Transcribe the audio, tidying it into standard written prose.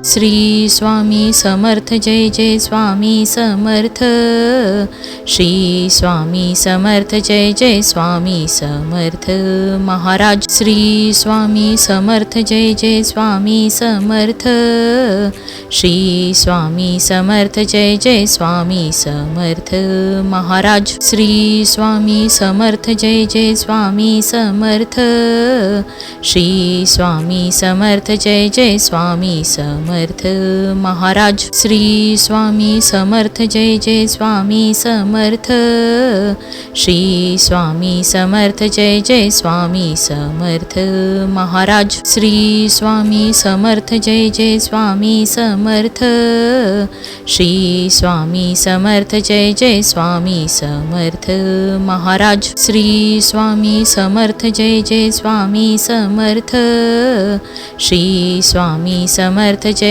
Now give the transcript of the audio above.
Shri Swami Samarth Jai Jai Swami Samarth. Shri Swami Samarth Jai Jai Swami Samarth Maharaj. Shri Swami Samarth Jai Jai Swami Samarth. Shri Swami Samarth Jai Jai Swami Samarth Maharaj. Shri Swami Samarth Jai Jai Swami Samarth. Shri Swami Samarth Jai Jai Swami Samarth Maharaj. Shri Swami Samarth Jai Jai Swami Samarth. Shri Swami Samarth Jai Jai Swami Samarth Maharaj. Shri Swami Samarth Jai Jai Swami Samarth. Shri Swami Samarth Jai Jai Swami Samarth Maharaj. Shri Swami Samarth Jai Jai Swami Samarth. Shri Swami Samarth Jai